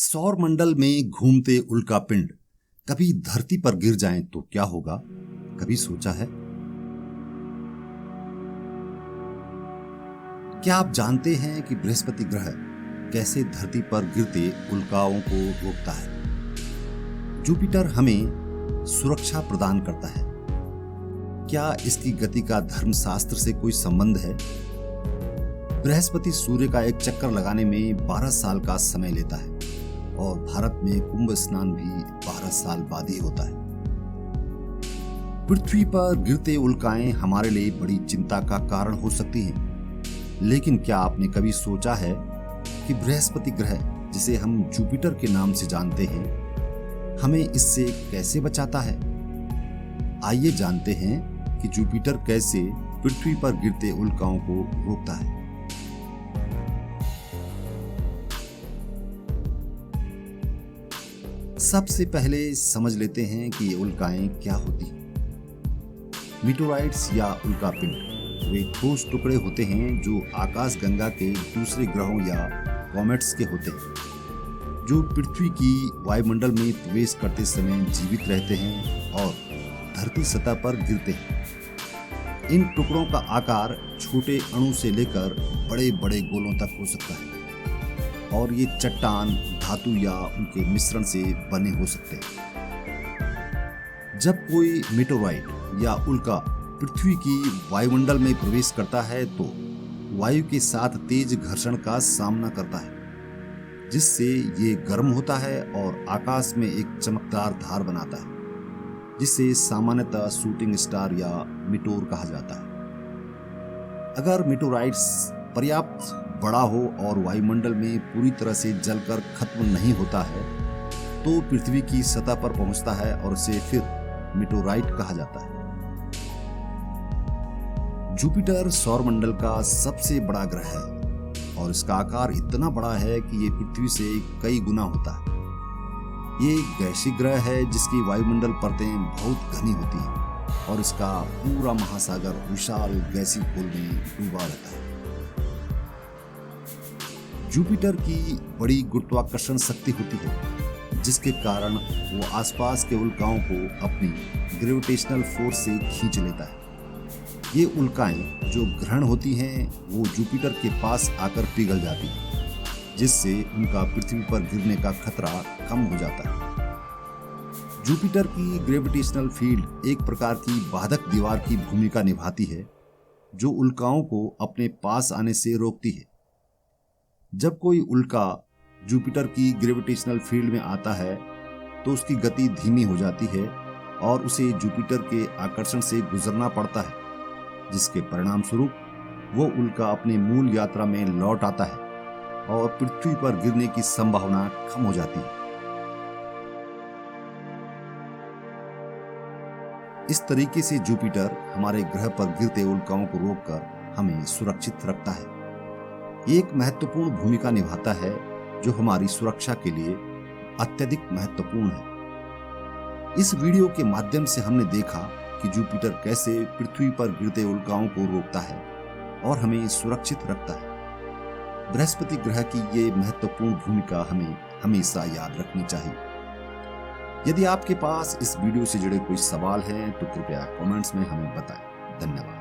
सौर मंडल में घूमते उल्कापिंड कभी धरती पर गिर जाएं तो क्या होगा, कभी सोचा है? क्या आप जानते हैं कि बृहस्पति ग्रह कैसे धरती पर गिरते उल्काओं को रोकता है? जुपिटर हमें सुरक्षा प्रदान करता है। क्या इसकी गति का धर्मशास्त्र से कोई संबंध है? बृहस्पति सूर्य का एक चक्कर लगाने में 12 साल का समय लेता है और भारत में कुंभ स्नान भी 12 साल बाद ही होता है। पृथ्वी पर गिरते उल्काएं हमारे लिए बड़ी चिंता का कारण हो सकती हैं, लेकिन क्या आपने कभी सोचा है कि बृहस्पति ग्रह, जिसे हम जुपिटर के नाम से जानते हैं, हमें इससे कैसे बचाता है? आइए जानते हैं कि जुपिटर कैसे पृथ्वी पर गिरते उल्काओं को रोकता है। सबसे पहले समझ लेते हैं कि ये उल्काएं क्या होती हैं। मीटोराइट्स या उल्कापिंड वे ठोस टुकड़े होते हैं जो आकाशगंगा के दूसरे ग्रहों या कॉमेट्स के होते हैं, जो पृथ्वी की वायुमंडल में प्रवेश करते समय जीवित रहते हैं और धरती सतह पर गिरते हैं। इन टुकड़ों का आकार छोटे अणु से लेकर बड़े बड़े गोलों तक हो सकता है और ये चट्टान, धातु या उनके मिश्रण से बने हो सकते हैं। जब कोई मीटोराइट या उल्का पृथ्वी की वायुमंडल में प्रवेश करता है तो वायु के साथ तेज घर्षण का सामना करता है, जिससे ये गर्म होता है और आकाश में एक चमकदार धार बनाता है, जिसे सामान्यतः शूटिंग स्टार या मीटोर कहा जाता है। अगर मीटोराइट्स पर्याप्त बड़ा हो और वायुमंडल में पूरी तरह से जलकर खत्म नहीं होता है तो पृथ्वी की सतह पर पहुंचता है और इसे फिर मीटोराइट कहा जाता है। जुपिटर सौरमंडल का सबसे बड़ा ग्रह है और इसका आकार इतना बड़ा है कि ये पृथ्वी से कई गुना होता है। ये एक गैसीय ग्रह है जिसकी वायुमंडल परतें बहुत घनी होती हैं और इसका पूरा महासागर विशाल गैसीय खोल में डूबा रहता है। जुपिटर की बड़ी गुरुत्वाकर्षण शक्ति होती है, जिसके कारण वो आसपास के उल्काओं को अपनी ग्रेविटेशनल फोर्स से खींच लेता है। ये उल्काएं जो ग्रहण होती हैं वो जुपिटर के पास आकर पिघल जाती हैं, जिससे उनका पृथ्वी पर गिरने का खतरा कम हो जाता है। जुपिटर की ग्रेविटेशनल फील्ड एक प्रकार की बाधक दीवार की भूमिका निभाती है, जो उल्काओं को अपने पास आने से रोकती है। जब कोई उल्का जुपिटर की ग्रेविटेशनल फील्ड में आता है तो उसकी गति धीमी हो जाती है और उसे जुपिटर के आकर्षण से गुजरना पड़ता है, जिसके परिणाम स्वरूप वो उल्का अपने मूल यात्रा में लौट आता है और पृथ्वी पर गिरने की संभावना कम हो जाती है। इस तरीके से जुपिटर हमारे ग्रह पर गिरते उल्काओं को रोककर हमें सुरक्षित रखता है। एक महत्वपूर्ण भूमिका निभाता है जो हमारी सुरक्षा के लिए अत्यधिक महत्वपूर्ण है। इस वीडियो के माध्यम से हमने देखा कि जुपिटर कैसे पृथ्वी पर गिरते उल्काओं को रोकता है और हमें सुरक्षित रखता है। बृहस्पति ग्रह की ये महत्वपूर्ण भूमिका हमें हमेशा याद रखनी चाहिए। यदि आपके पास इस वीडियो से जुड़े कोई सवाल हैं तो कृपया कमेंट्स में हमें बताएं। धन्यवाद।